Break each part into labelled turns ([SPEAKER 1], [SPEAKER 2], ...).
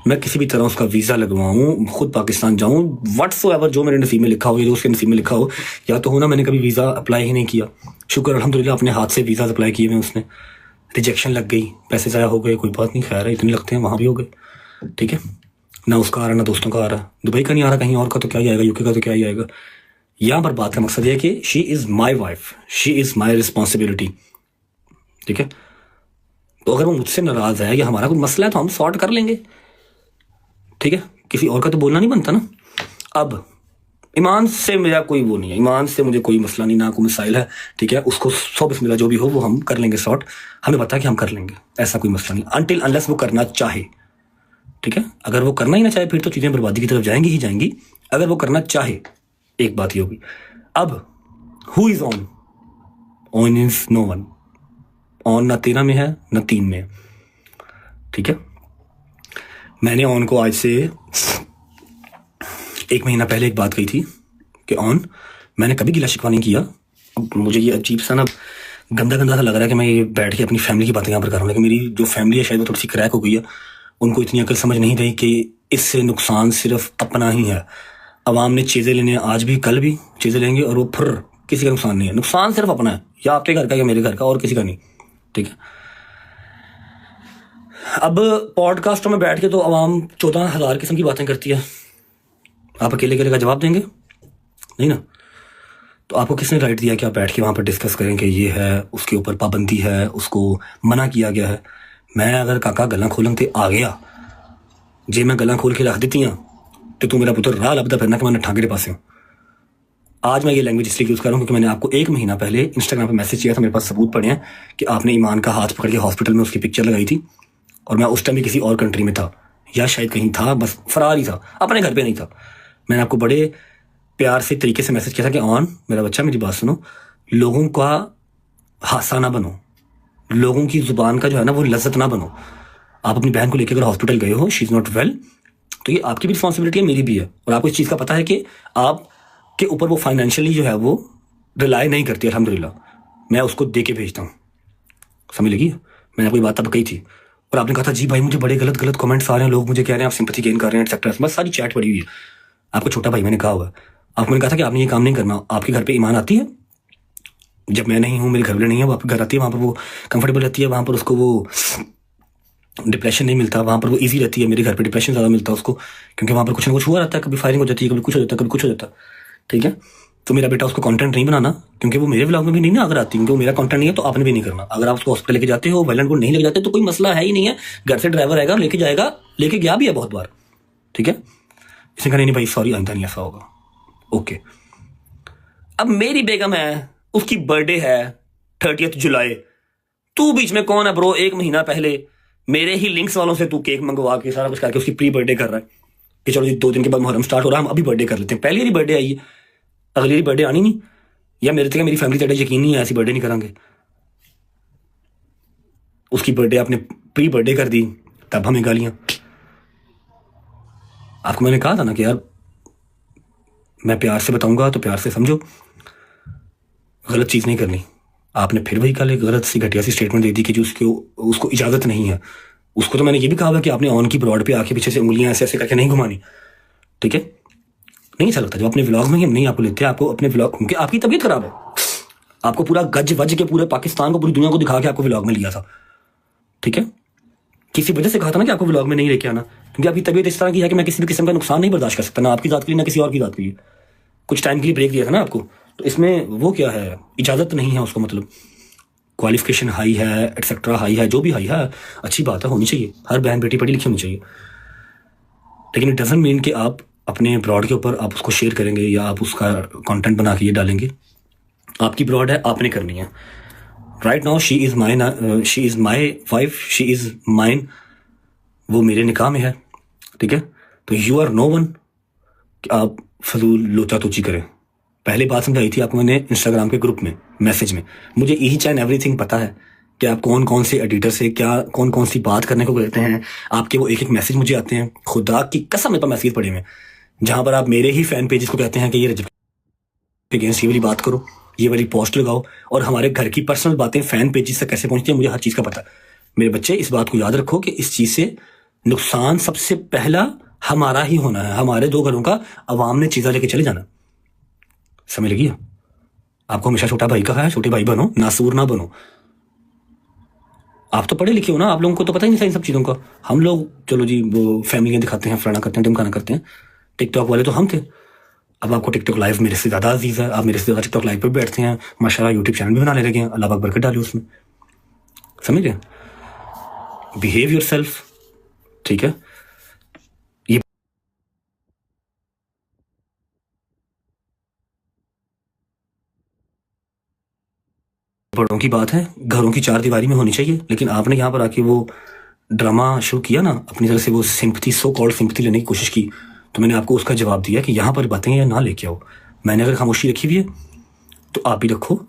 [SPEAKER 1] मैं किसी भी तरह उसका वीज़ा लगवाऊँ, खुद पाकिस्तान जाऊँ, व्हाट्सोएवर जो मेरे नसीब में लिखा हो या जो उसके नसीब में लिखा हो, या तो हो ना मैंने कभी वीज़ा अप्लाई ही नहीं किया, शुक्र अल्हम्दुलिल्लाह अपने हाथ से वीज़ा अप्लाई किए मैं, उसने रिजेक्शन लग गई, पैसे ज़ाया हो गए, कोई बात नहीं, खैर है, इतने लगते हैं, वहाँ भी हो गए, ठीक है। ना उसका आ रहा ना दोस्तों का आ रहा, दुबई का नहीं आ रहा, कहीं और का तो क्या ही आएगा, यूके का तो क्या ही आएगा। यहाँ पर बात का मकसद है कि she is my wife, she is my responsibility, ठीक है। तो अगर वो मुझसे नाराज़ है या हमारा कोई मसला है तो हम सॉर्ट कर लेंगे, ठीक है, किसी और का तो बोलना नहीं बनता ना। अब ईमान से मेरा कोई वो नहीं है, ईमान से मुझे कोई मसला नहीं, ना कोई मिसाइल है, ठीक है, उसको 100 बिस्मिल्लाह जो भी हो वो हम कर लेंगे सॉर्ट, हमें पता है कि हम कर लेंगे, ऐसा कोई मसला नहीं, अनटिल अनलेस वो करना चाहे, ठीक है। अगर वो करना ही ना चाहे फिर तो चीज़ें बर्बादी की तरफ जाएंगी ही जाएंगी। अगर वो करना चाहे, एक बात ही होगी। अब who is on? On is no one. On ना 13 में है ना 3 में है, ठीक है। मैंने ऑन को आज से 1 महीना पहले एक बात कही थी कि ऑन, मैंने कभी गिला शिकवा नहीं किया। अब मुझे ये अजीब सा ना गंदा गंदा सा लग रहा है कि मैं ये बैठ के अपनी फैमिली की बातें यहाँ पर कर रहा हूँ, लेकिन मेरी जो फैमिली है शायद वो थोड़ी सी क्रैक हो गई है, उनको इतनी अकल समझ नहीं रही कि इससे नुकसान सिर्फ अपना ही है। अवाम ने चीज़ें लेने हैं, आज भी कल भी चीज़ें लेंगे और वो फिर किसी का नुकसान नहीं है, नुकसान सिर्फ अपना है, या आपके घर का या मेरे घर का, और किसी का नहीं, ठीक है। अब पॉडकास्टों में बैठ के तो अवाम 14,000 किस्म की बातें करती है, आप अकेले अकेले का जवाब देंगे नहीं ना। तो आपको किसने राइट दिया कि आप बैठ के वहाँ पर डिस्कस करें कि ये है, उसके ऊपर पाबंदी है, उसको मना किया गया है। मैं अगर काका गल्लां खोलन ते आ गया, जे मैं गल्लां खोल के रख देती तो तू मेरा पुत्र राह लभदा फिरना कि मैं नट्ठा के पासे हूँ। आज मैं ये लैंग्वेज इसलिए यूज़ कर रहा हूँ क्योंकि मैंने आपको 1 महीना पहले इंस्टाग्राम पे मैसेज किया था, मेरे पास सबूत पड़े हैं कि आपने ईमान का हाथ पकड़ के हॉस्पिटल में उसकी पिक्चर लगाई थी, और मैं उस टाइम भी किसी और कंट्री में था, या शायद कहीं था, बस फरार ही था, अपने घर पे नहीं था। मैंने आपको बड़े प्यार से तरीके से मैसेज किया था कि ऑन मेरा बच्चा मेरी बात सुनो, लोगों का हादसा ना बनो, लोगों की ज़ुबान का जो है ना वो लज्जत ना बनो। आप अपनी बहन को लेकर अगर हॉस्पिटल गए हो, शी इज़ नॉट वेल, तो ये आपकी भी रिस्पॉन्सिबिलिटी है, मेरी भी है, और आपको इस चीज़ का पता है कि आप के ऊपर वो फाइनेंशियली जो है वो रिलाई नहीं करती, अल्हम्दुलिल्लाह, मैं उसको दे के भेजता हूँ, समझ लगी। मैंने कोई बात अब कही थी और आपने कहा था जी भाई मुझे बड़े गलत गलत कमेंट्स आ रहे हैं, लोग मुझे कह रहे हैं आप सिंपैथी गेन कर रहे हैं एक्सेट्रा, बस सारी चैट पड़ी हुई है। आपको छोटा भाई मैंने कहा हुआ है, आपको मैंने कहा था कि आपने ये काम नहीं करना। आपके घर पे ईमान आती है जब मैं नहीं हूँ, मेरे घर वाले नहीं है, वो आपके घर आती है, वहाँ पर वो कंफर्टेबल रहती है, वहाँ पर उसको वो डिप्रेशन नहीं मिलता, वहाँ पर वो ईजी रहती है। मेरे घर पर डिप्रेशन ज़्यादा मिलता है उसको, क्योंकि वहाँ पर कुछ ना कुछ हुआ रहता है, कभी फायरिंग हो जाती है, कभी कुछ हो जाता है, कभी कुछ हो जाता है, ठीक है। तो मेरा बेटा उसको कंटेंट नहीं बनाना, क्योंकि वो मेरे व्लॉग में भी नहीं ना अगर आती, क्योंकि वो मेरा कंटेंट नहीं है, तो आपने भी नहीं करना। अगर आप उसको हॉस्पिटल लेके जाते हो, वायलेंट को नहीं लेके जाते, तो कोई मसला है ही नहीं है, घर से ड्राइवर आएगा लेके जाएगा, लेके गया भी है बहुत बार, ठीक है। इसने कहा नहीं भाई सॉरी आइंदा नहीं ऐसा होगा, ओके। अब मेरी बेगम है, उसकी बर्थडे है 30 जुलाई, तू बीच में कौन है ब्रो? 1 महीना पहले मेरे ही लिंक्स वालों से तू केक मंगवा के सारा कुछ करके उसकी प्री बर्थडे कर रहा है कि चलो 2 दिन के बाद मुहर्रम स्टार्ट हो रहा है, हम अभी बर्थडे कर लेते हैं। पहली बर्थडे आई है, अगली बर्थडे आनी नहीं, या मेरे तक मेरी फैमिली तेरे यकीन नहीं है, ऐसी बर्थडे नहीं करांगे। उसकी बर्थडे आपने प्री बर्थडे कर दी, तब हमें गालियां। आपको मैंने कहा था ना कि यार मैं प्यार से बताऊंगा तो प्यार से समझो, गलत चीज़ नहीं करनी। आपने फिर वही कल एक गलत सी घटिया सी स्टेटमेंट दे दी कि जो उसको इजाज़त नहीं है। उसको तो मैंने ये भी कहा हुआ कि आपने ऑन की ब्रॉड पे आके पीछे से उंगलियां ऐसे ऐसे करके नहीं घुमानी, ठीक है। नहीं अच्छा लगता जब अपने व्लॉग में हम नहीं आपको लेते, आपको अपने व्लॉग, क्योंकि आपकी तबीयत खराब है, आपको पूरा गज वज के पूरे पाकिस्तान को पूरी दुनिया को दिखा के आपको व्लॉग में लिया था, ठीक है। किसी वजह से कहा था ना कि आपको व्लॉग में नहीं लेके आना, क्योंकि आपकी तबीयत इस तरह की है कि मैं किसी भी किस्म का नुकसान नहीं बर्दाश्त कर सकता, ना आपकी जात के लिए ना किसी और की जात के लिए। कुछ टाइम के लिए ब्रेक दिया था ना आपको, तो इसमें वो क्या है, इजाज़त नहीं है उसको, मतलब क्वालिफिकेशन हाई है, एटसेट्रा हाई है, जो भी हाई है अच्छी बात है, होनी चाहिए, हर बहन बेटी पढ़ी लिखी होनी चाहिए, लेकिन इट डजंट मीन कि आप अपने ब्रॉड के ऊपर आप उसको शेयर करेंगे या आप उसका कंटेंट बना के ये डालेंगे। आपकी ब्रॉड है, आपने करनी है। Right now she is my wife, she is mine, वो मेरे निकाह में है, ठीक है। तो यू आर नो वन कि आप फजूल लोचा तोची करें। पहले बात समझाई थी आपको मैंने इंस्टाग्राम के ग्रुप में मैसेज में, मुझे ईच एंड एवरीथिंग पता है कि आप कौन कौन से एडिटर से क्या कौन कौन सी बात करने को कहते हैं। आपके वो एक एक मैसेज मुझे आते हैं, खुदा की कसम मेरे पास मैसेज पड़े हुए जहाँ पर आप मेरे ही फैन पेजेस को कहते हैं कि ये रजब के अगेंस्ट ये वाली बात करो, ये वाली पोस्ट लगाओ, और हमारे घर की पर्सनल बातें फैन पेजेस तक कैसे पहुंचती है मुझे हर चीज़ का पता है। मेरे बच्चे इस बात को याद रखो कि इस चीज़ से नुकसान सबसे पहला हमारा ही होना है, हमारे 2 घरों का अवाम ने चीज़ा लेके चले जाना। समझ लगी? आपको हमेशा छोटा भाई कहा है, छोटे भाई बनो, नासूर ना बनो। आप तो पढ़े लिखे हो ना, आप लोगों को तो पता ही नहीं था इन सब चीज़ों का। हम लोग चलो जी वो फैमिलियाँ दिखाते हैं, फलाना करते हैं, ढिमकाना करते हैं। टिकटॉक वाले तो हम थे। अब आपको टिकटॉक लाइव मेरे से ज़्यादा अजीज़ है, आप मेरे से ज़्यादा टिकटॉक लाइव पे बैठते हैं, माशाल्लाह यूट्यूब चैनल भी बनाने लगे हैं, अल्लाह पाक बरकत डाली उसमें। समझ गए? बिहेव योरसेल्फ, ठीक है? ये बड़ों की बात है, घरों की 4 दीवारी में होनी चाहिए, लेकिन आपने यहाँ पर आके वो ड्रामा शुरू किया ना, अपनी तरफ से वो सिंपथी, सो कॉल्ड सिंपथी लेने की कोशिश की, तो मैंने आपको उसका जवाब दिया कि यहाँ पर बातें या ना लेके आओ। मैंने अगर खामोशी रखी हुई है तो आप भी रखो,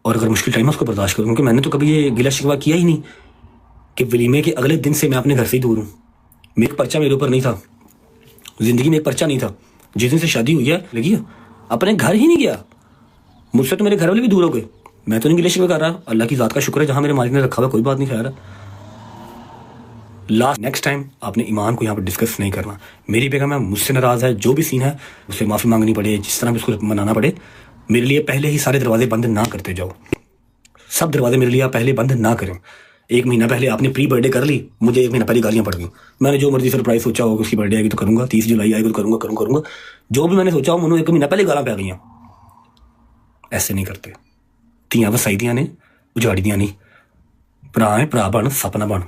[SPEAKER 1] और अगर मुश्किल टाइम है उसको बर्दाश्त करो, क्योंकि मैंने तो कभी ये गिला शिकवा किया ही नहीं कि वलीमे के अगले दिन से मैं अपने घर से ही दूर हूँ। मेरा पर्चा मेरे ऊपर नहीं था, जिंदगी में एक पर्चा नहीं था। जिस दिन से शादी हुई है लगी है, अपने घर ही नहीं गया। मुझसे तो मेरे घर वाले भी दूर हो गए। मैं तो नहीं गिले शिकवे कर रहा, अल्लाह की ज़ात का शुक्र है जहाँ मेरे मालिक ने रखा हुआ, कोई बात नहीं खैर। नेक्स्ट टाइम आपने ईमान को यहाँ पर डिस्कस नहीं करना। मेरी बेगम है, मुझसे नाराज़ है, जो भी सीन है उससे माफ़ी मांगनी पड़े, जिस तरह भी उसको मनाना पड़े, मेरे लिए पहले ही सारे दरवाजे बंद ना करते जाओ। सब दरवाजे मेरे लिए आप पहले बंद ना करें। 1 महीना पहले आपने प्री बर्थडे कर ली, मुझे 1 महीना पहले गालियाँ पड़ गई। मैंने जो मर्जी सरप्राइज सोचा होगा, उसकी बर्थडे आएगी तो करूँगा, 30 जुलाई आएगी तो करूँगा। जो भी मैंने सोचा हो, मैंने 1 महीना पहले गालां पै गई। ऐसे नहीं करते। ਧੀਆਂ ਵਸਾਈ ਦੀਆਂ ने, उजाड़ी दियां नहीं। भरा है, भरा बन, सपना बन।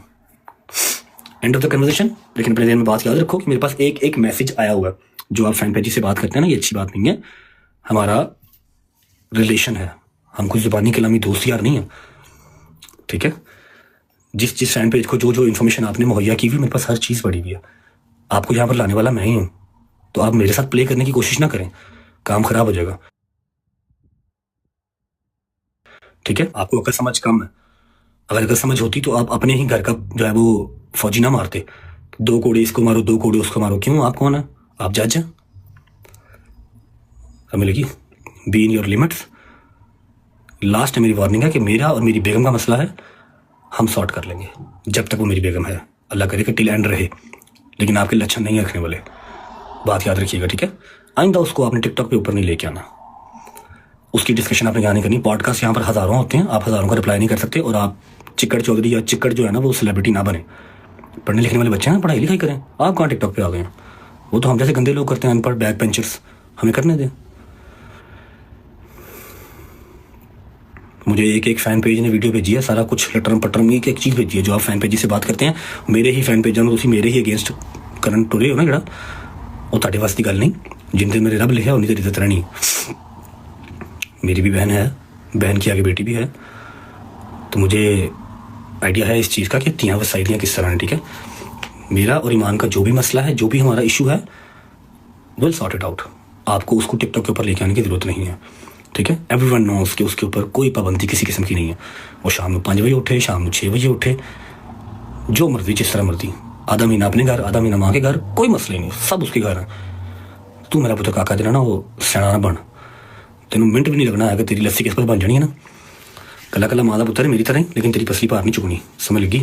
[SPEAKER 1] End of the conversation. लेकिन अपने दिन में बात याद रखो कि मेरे पास एक मैसेज आया हुआ है। जो आप फैन पेजी से बात करते हैं ना, ये अच्छी बात नहीं है। हमारा रिलेशन है, हम कुछ जुबानी कलामी दोस्त यार नहीं है, ठीक है? जिस फैन पेज को जो इन्फॉर्मेशन आपने मुहैया की हुई, मेरे पास हर चीज़ पड़ी हुई है। आपको यहाँ पर लाने वाला मैं ही हूँ, तो आप मेरे साथ प्ले करने की कोशिश ना करें, काम खराब हो जाएगा, ठीक है? आपको अकल समझ कम है। अगर अकल समझ होती तो आप अपने ही घर का जो है वो फौजी ना मारते। 2 कोड़े इसको मारो, 2 कोड़े उसको मारो। क्यों? आप कौन है? आप जज हैं? हमें लगी be in your limits. Last मेरी वार्निंग है कि मेरा और मेरी बेगम का मसला है, हम सॉर्ट कर लेंगे जब तक वो मेरी बेगम है। अल्लाह करे कि टिल एंड रहे, लेकिन आपके लक्षण नहीं रखने वाले, बात याद रखिएगा, ठीक है? आइंदा उसको आपने टिकटॉक पे ऊपर नहीं लेके आना, उसकी डिस्कशन आपने यहाँ नहीं करनी। पॉडकास्ट यहाँ पर हज़ारों होते हैं, आप हज़ारों का रिप्लाई नहीं कर सकते, और आप चिक्कड़ चौधरी या चिक्कड़ जो है ना, वो सेलिब्रिटी ना बने। पढ़ने लिखने वाले बच्चे हैं, पढ़ाई लिखाई करें। आप कहाँ टिकटॉक पे आ गए हैं? वो तो हम जैसे गंदे लोग करते हैं, अनपढ़ बैक बेंचर्स, हमें करने दें। मुझे एक फ़ैन पेज ने वीडियो भेजी है, सारा कुछ लटरम पटरम एक चीज़ भेजी है। जो आप फ़ैन पेज से बात करते हैं, मेरे ही फ़ैन पेज में मेरे ही अगेंस्ट करन टुरे हो ना, जरा वो ताड़े वास्ते की गल नहीं। जिन दिन मेरे रब लिखा उन्नी तेरी इज्जत रहनी। मेरी भी बहन है, बहन की आगे बेटी भी है, तो मुझे आइडिया है इस चीज़ का कि तियाँ वसाई दियाँ किस तरह है, ठीक है? मेरा और ईमान का जो भी मसला है, जो भी हमारा इशू है, विल सॉर्ट इट आउट। आपको उसको टिकटॉक के ऊपर लेके आने की ज़रूरत नहीं है, ठीक है? एवरीवन नोस कि उसके ऊपर कोई पाबंदी किसी किस्म की नहीं है। वो शाम में 5 बजे उठे, शाम में 6 बजे उठे, जो मर्जी, जिस तरह मर्जी। आधा महीना अपने घर, आधा महीना माँ के घर, कोई मसले नहीं, सब उसके घर है। तू मेरा पुत्र काका देना ना, वो सियाना ना बन। तेन मिनट भी नहीं लगना है कि तेरी लस्सी किस पर बन जानी है ना। कला कला माँ का पुत्र है मेरी तरह ही, लेकिन तेरी पसली पार नहीं चुकनी। समझ लगी?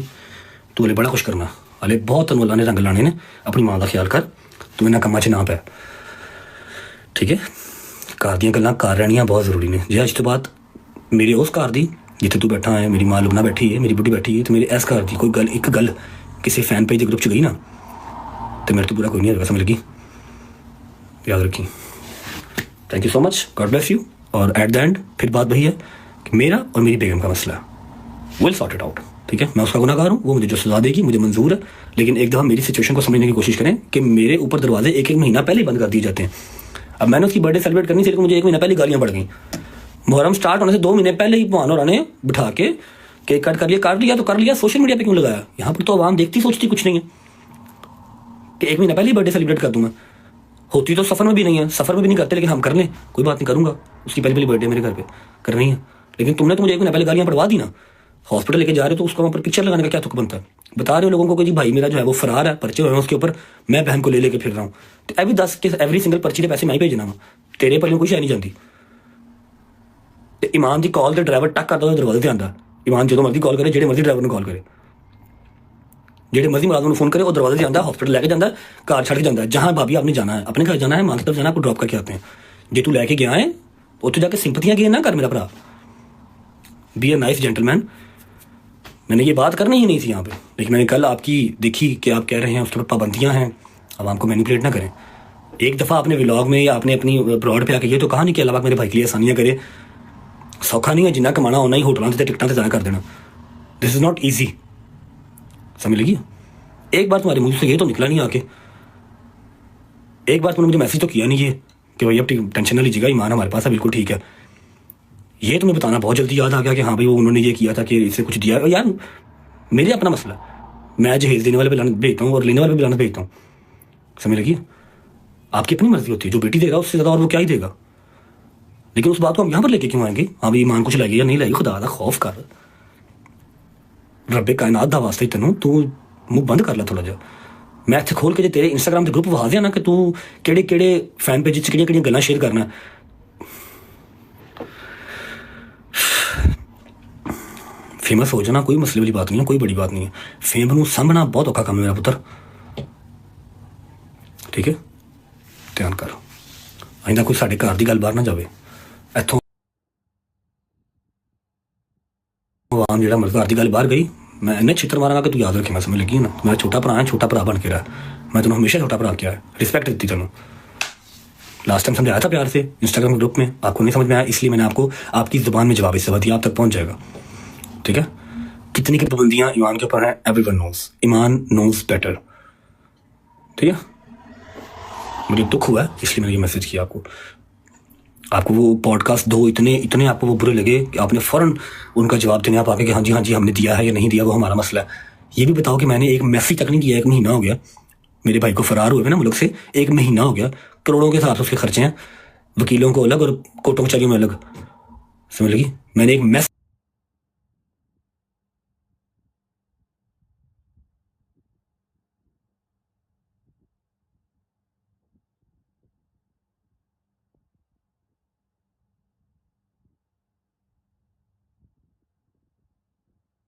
[SPEAKER 1] तू हले बड़ा कुछ करना, हले बहुत अल्लाह ने रंग लाने ने। अपनी माँ का ख्याल कर, तू इन्होंने कम्मा च ना पै, ठीक है? घर दी गल्लां घर रहनियां बहुत जरूरी ने। जे अज तो बाद मेरे उस घर दी जिथे तू बैठा है, मेरी माँ लुबना बैठी है, मेरी बुढ़ी बैठी है, तो मेरे इस घर की कोई गल, एक गल किसी फैन पेज के ग्रुप च गई ना, तो मेरे तो बुरा कोई नहीं होगा। समझ लगी? याद रखी। Thank you so much, God bless you. और एट द एंड फिर बात वही है कि मेरा और मेरी बेगम का मसला विल सॉर्ट इट आउट, ठीक है? मैं उसका गुनाहगार हूँ, वो मुझे जो सजा देगी मुझे मंजूर है, लेकिन एक दफ़ा मेरी सिचुएशन को समझने की कोशिश करें कि मेरे ऊपर दरवाजे 1 महीना पहले बंद कर दिए जाते हैं। अब मैंने उसकी बर्थडे सेलिब्रेट करनी थी, लेकिन मुझे 1 महीना पहले गालियाँ पड़ गई। मुहर्रम स्टार्ट होने से 2 महीने पहले ही भान और ने बिठा के केक कट कर लिया तो कर लिया, सोशल मीडिया पे क्यों लगाया? यहाँ पर तो आवाम देखती सोचती कुछ नहीं है कि 1 महीना पहले ही बर्थडे सेलिब्रेट कर दूँ मैं। होती तो सफ़र में भी नहीं है, सफ़र में भी नहीं करते, लेकिन हम कर लें, कोई बात नहीं, करूँगा। उसकी पहली बर्थडे मेरे घर पे करनी है, लेकिन तुमने तो मुझे 1 महीना पहले गालियाँ पड़वा दी ना। हॉस्पिटल लेके जा रहे हो तो उसको वहाँ पर पिक्चर लगाने का क्या तुक बनता है? बता रहे हो लोगों को कि जी भाई मेरा जो है वो फरार है, पर्चे हुए हैं उसके ऊपर, मैं बहन को ले लेके फिर रहा हूँ। तो एवरी 10 के एवरी सिंगल पर्ची के पैसे मैं ही भेजना वा, तेरे पर कोई शायद नहीं जाती। तो ईमान की कॉल तो ड्राइवर टक करता दरवाजे से आता। ईमान जो मर्जी कॉल करे, जेडे मर्जी ड्राइवर ने कॉल करे, ਜਿਹੜੇ ਮਰਜ਼ੀ ਮੁਲਾਜ਼ਮ ਨੂੰ ਫੋਨ करे ਉਹ ਦਰਵਾਜ਼ੇ 'ਤੇ ਜਾਂਦਾ, ਹਸਪੀਟਲ ਲੈ ਕੇ ਜਾਂਦਾ, ਘਰ ਛੱਡ ਕੇ ਜਾਂਦਾ, जहाँ भाभी आपने जाना है अपने घर जाना है, मां की तरफ जाना है, आपको ड्रॉप करके आते हैं। जे तू लैके गया है उत्थे जाके सिंपतियां गेन ना कर मेरा भरा, बी ए नाइस जेंटलमैन। मैंने ये बात करनी ही नहीं थी यहाँ पे, लेकिन मैंने कल आपकी देखी कि आप कह रहे हैं उसके ऊपर पाबंदियाँ हैं, अब आपको मैनिपुलेट ना करें। एक दफ़ा आपने व्लॉग में या आपने अपनी ब्रॉड पे आके ये तो कहा नहीं कि अल्लाह पाक मेरे भाई के लिए आसानियाँ करे। सौखा नहीं है, जिन्ना कमाना होना ही होटलों से टिकटा से ज़ाया कर देना। दिस इज़ नॉट ईजी, समझ लगी? एक बार तुम्हारे मुंह से ये तो निकला नहीं आके, एक बार तुमने मुझे मैसेज तो किया नहीं ये कि भाई अब टेंशन ना लीजिएगा, ईमान हमारे पास है, बिल्कुल ठीक है। ये तुम्हें बताना बहुत जल्दी याद आ गया कि हाँ भाई वो उन्होंने ये किया था कि इससे कुछ दिया। यार मेरे अपना मसला, मैं जहेज देने वाले पे लानत भेजता हूँ और लेने वाले पे लानत भेजता हूँ, समझ लगी? आपकी अपनी मर्जी होती है, जो बेटी देगा उससे ज़्यादा और वो क्या ही देगा। लेकिन उस बात को हम यहाँ पर लेके क्यों आएंगे? हाँ भाई ईमान कुछ लाएगी या नहीं लाएगी, खुदा का खौफ कर, रब्बे कायनात दा वास्ते तेनों तू मुंह बंद कर ला थोड़ा जा। मैं इत्थे खोल के जो तेरे इंस्टाग्राम के ग्रुप वहा दिया ना कि तू केड़े केड़े फैन पेज च केड़ियां गल्लां शेयर करना। फेमस हो जाना कोई मसले वाली बात नहीं है, कोई बड़ी बात नहीं है। फेम नूं सामना बहुत औखा काम है मेरा पुत्र, ठीक है? ध्यान कर, आइंदा कोई साडे घर दी गल बाहर ना जावे। इत्थों आम जिहड़ा मर्द घर दी गल बाहर गई, मैं इन्ने छित्र मारांगा कि तू याद रखेगा, समझ लगी ना? मेरा छोटा भरा है, छोटा भरा बन के रहा, मैं तेनों हमेशा छोटा भरा किया है, रिस्पेक्ट दी तेनों। लास्ट टाइम समझाया था प्यार से इंस्टाग्राम ग्रुप में, आपको नहीं समझ में आया, इसलिए मैंने आपको आपकी ज़ुबान में जवाब इससे दिया, आप तक पहुंच जाएगा, ठीक है? कितनी की पाबंदियां ईमान के ऊपर हैं, एवरीवन नोज, ईमान नोज बेटर, ठीक है? मुझे दुख हुआ है इसलिए मैंने ये मैसेज किया आपको। आपको वो पॉडकास्ट दो इतने आपको वो बुरे लगे कि आपने फ़ौरन उनका जवाब देने आप आके कि हाँ जी हमने दिया है या नहीं दिया, वो हमारा मसला है। ये भी बताओ कि मैंने एक मैसेज तक नहीं किया, 1 महीना हो गया मेरे भाई को फरार हुए ना मुल्क से, 1 महीना हो गया, करोड़ों के हिसाब से उसके खर्चे हैं, वकीलों को अलग और कोर्टों कचहरियों में अलग, समझ लगी? मैंने एक मैसेज